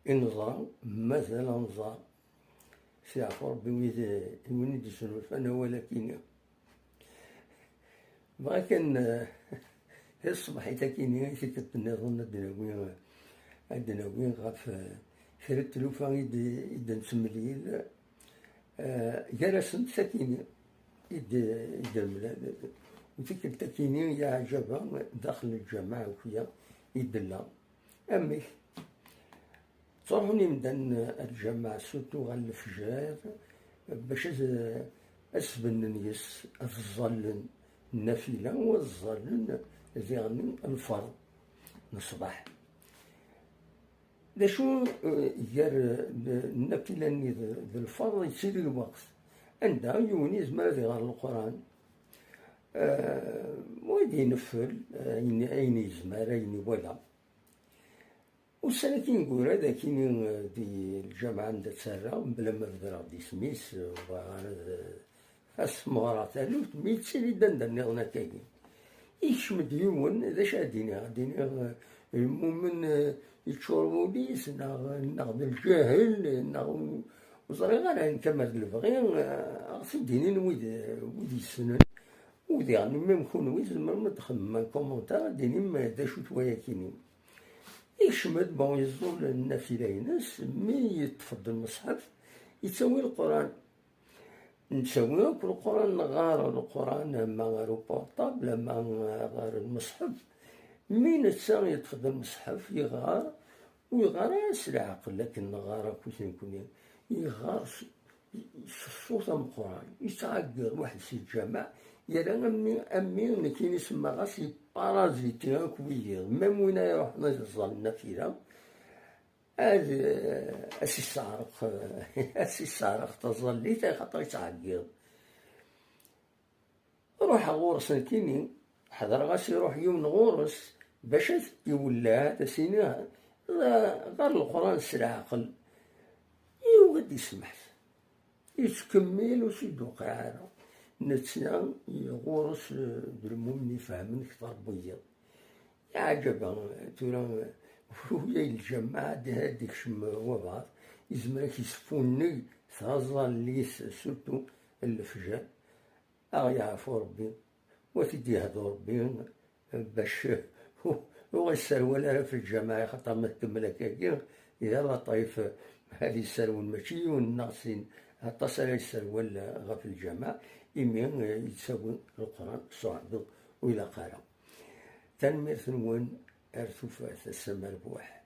إنظار مثلا نظار سي عفو ربي وين يدسلو فأنا ولكن بغا كان هي الصباح كاينين كتنظن الدناوين غاف كرا التلوفة إذا نسمليل جلسن ساكيني إذا الملال وتلك التكينين يا عجبا داخل الجامعة وكيا يدلا أميك تروحوني مدن الجامعة سوتو غا الفجار باش أسبن يس الظل النافلة والظل زيغني الفرض الصباح دا شو يار النافلة ذي الفرض يسير الوقت عندها يوني زمان ذي غير القرآن ويدي ينفل أين يزمر أين ولا والسنة كي نقول هذا كي دي الجامعة عندها تسرى بلا ما بدرا دي سميس اسمغرا تالوت ميتسيلي دندن نغنا كاين يشمد يومن ذا شاديني غاديني المؤمن يتشوربو ليس ناخذ الجاهل ناخذ وصري غير نكمل البغي غسديني ويد السنن ودي يعني ما نكون ويزمر ما تخمم كومونتار ديني ما دا شو شويه كيني يشمد بون يزول النافلة ينس مي يتفضل المصحف يتسوي القرآن نسويه في القرآن نغار القرآن ما غير بورطابل ما غير المصحف مين تسا يتفضل المصحف يغار ويغار يسرع عقل لكن نغار كوش نكون يغار صوت القرآن يتعقر واحد في الجامع يرى أمي كاين يسمى غاسي بارازيتي كبير ميم وين يروح نزل النافلة أسي السارق تظلي خاطر يتعقر روح غورس كيني حضر غاسي يروح يوم غورس باش يولى تسيني غير القرآن سرع عقل يوغد يسمح يتكمل وسيدو قاعدة نتسنا يغورس بالمؤمن يفهمن كتر بيض يعجبا تورا ويا الجماعة هاديك شم وبعض يزمرك يسفوني ثازا ليس سورتو الفجر يعفو ربي وتدي هادو ربي باش هو السرول في الجماعة خاطر ما تكمل هكاكا إذا لا طايف هذه السرول ماشي والناقصين اتصل السرول في الجماعة إمين يتسوي القرآن صعب وإلى قارئ تنمير ثنون أرثوفات السماء البوح